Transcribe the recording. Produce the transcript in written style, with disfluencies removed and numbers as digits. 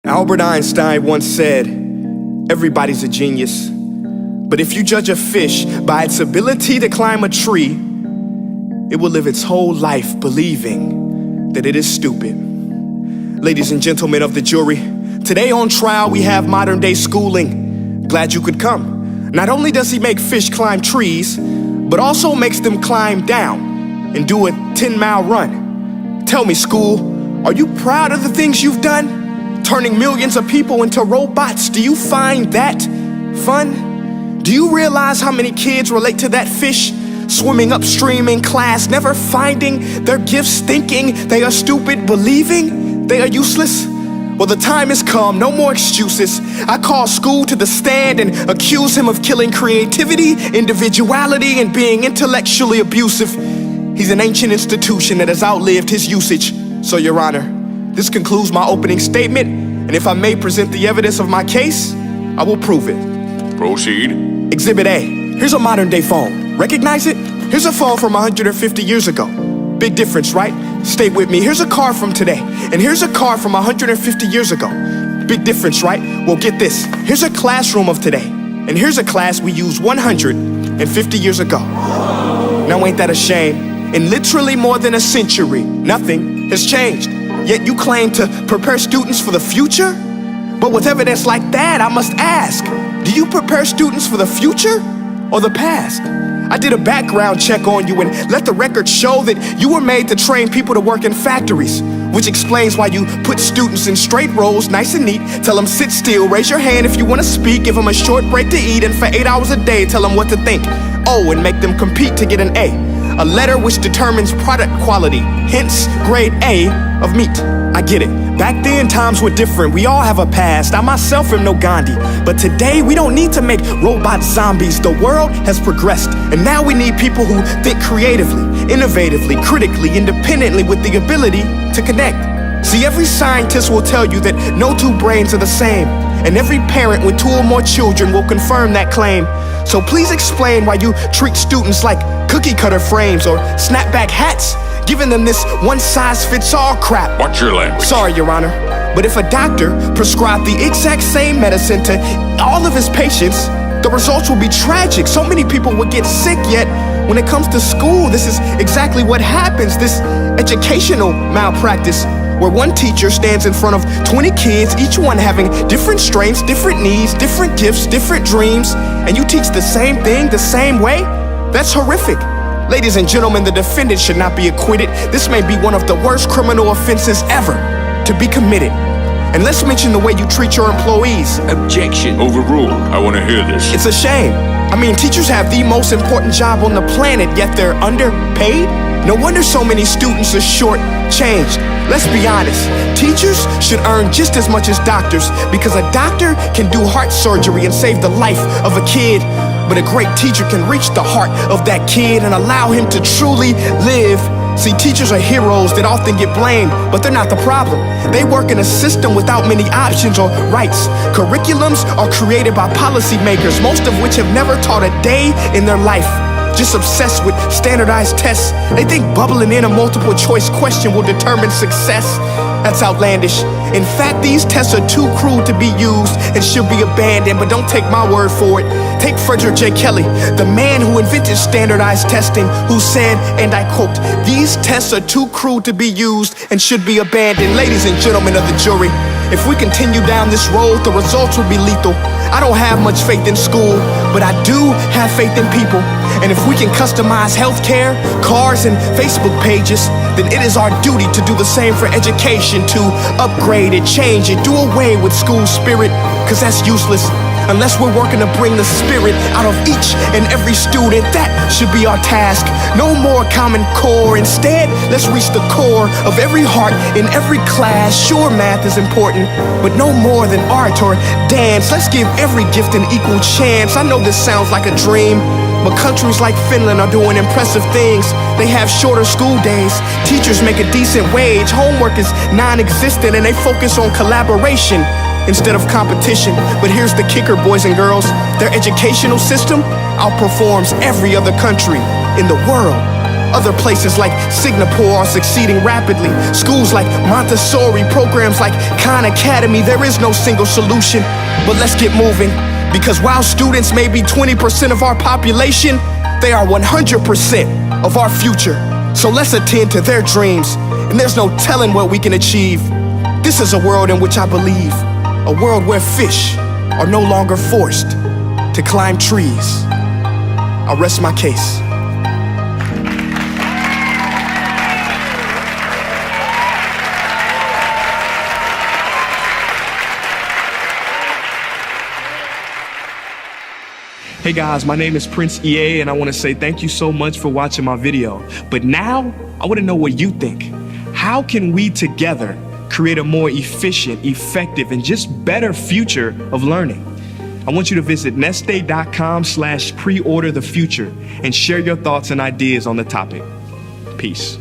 Albert Einstein once said, everybody's a genius, but if you judge a fish by its ability to climb a tree, it will live its whole life believing that it is stupid. Ladies and gentlemen of the jury, today on trial we have modern day schooling. Glad you could come. Not only does he make fish climb trees, but also makes them climb down and do a 10-mile run. Tell me, school, are you proud of the things you've done? Turning millions of people into robots, do you find that fun? Do you realize how many kids relate to that fish? Swimming upstream in class, never finding their gifts, thinking they are stupid, believing they are useless? Well, the time has come, no more excuses. I call school to the stand and accuse him of killing creativity, individuality, and being intellectually abusive. He's an ancient institution that has outlived his usage. So, Your Honor, this concludes my opening statement, and if I may present the evidence of my case, I will prove it. Proceed. Exhibit A. Here's a modern day phone. Recognize it? Here's a phone from 150 years ago. Big difference, right? Stay with me. Here's a car from today, and here's a car from 150 years ago. Big difference, right? Well, get this. Here's a classroom of today, and here's a class we used 150 years ago. Now ain't that a shame? In literally more than a century, nothing has changed. Yet you claim to prepare students for the future? But with evidence like that, I must ask, do you prepare students for the future or the past? I did a background check on you and let the record show that you were made to train people to work in factories, which explains why you put students in straight rows, nice and neat, tell them sit still, raise your hand if you want to speak, give them a short break to eat, and for 8 hours a day, tell them what to think. Oh, and make them compete to get an A letter which determines product quality, hence grade A of meat. I get it. Back then, times were different. We all have a past. I myself am no Gandhi. But today, we don't need to make robot zombies. The world has progressed. And now we need people who think creatively, innovatively, critically, independently, with the ability to connect. See, every scientist will tell you that no two brains are the same. And every parent with 2 or more children will confirm that claim. So please explain why you treat students like cookie cutter frames or snapback hats, giving them this one-size-fits-all crap. Watch your language. Sorry, Your Honor, but if a doctor prescribed the exact same medicine to all of his patients, the results will be tragic. So many people would get sick, yet when it comes to school, this is exactly what happens. This educational malpractice, where one teacher stands in front of 20 kids, each one having different strengths, different needs, different gifts, different dreams, and you teach the same thing the same way? That's horrific. Ladies and gentlemen, the defendant should not be acquitted. This may be one of the worst criminal offenses ever to be committed. And let's mention the way you treat your employees. Objection. Overruled. I want to hear this. It's a shame. I mean, teachers have the most important job on the planet, yet they're underpaid? No wonder so many students are short-changed. Let's be honest, teachers should earn just as much as doctors, because a doctor can do heart surgery and save the life of a kid, but a great teacher can reach the heart of that kid and allow him to truly live. See, teachers are heroes that often get blamed, but they're not the problem. They work in a system without many options or rights. Curriculums are created by policymakers, most of which have never taught a day in their life. Just obsessed with standardized tests. They think bubbling in a multiple choice question will determine success. That's outlandish. In fact, these tests are too cruel to be used and should be abandoned, but don't take my word for it. Take Frederick J. Kelly, the man who invented standardized testing, who said, and I quote, "These tests are too cruel to be used and should be abandoned." Ladies and gentlemen of the jury, if we continue down this road, the results will be lethal. I don't have much faith in school, but I do have faith in people. And if we can customize healthcare, cars, and Facebook pages, then it is our duty to do the same for education, to upgrade it, change it, do away with school spirit, because that's useless. Unless we're working to bring the spirit out of each and every student, that should be our task. No more Common Core. Instead, let's reach the core of every heart in every class. Sure, math is important, but no more than art or dance. Let's give every gift an equal chance. I know this sounds like a dream, but countries like Finland are doing impressive things. They have shorter school days, teachers make a decent wage, homework is non-existent, and they focus on collaboration instead of competition. But here's the kicker, boys and girls. Their educational system outperforms every other country in the world. Other places like Singapore are succeeding rapidly. Schools like Montessori, programs like Khan Academy, there is no single solution. But let's get moving, because while students may be 20% of our population, they are 100% of our future. So let's attend to their dreams, and there's no telling what we can achieve. This is a world in which I believe, a world where fish are no longer forced to climb trees. I'll rest my case. Hey guys, my name is Prince EA, and I want to say thank you so much for watching my video. But now, I want to know what you think. How can we together create a more efficient, effective, and just better future of learning? I want you to visit nestday.com/preorderthefuture and share your thoughts and ideas on the topic. Peace.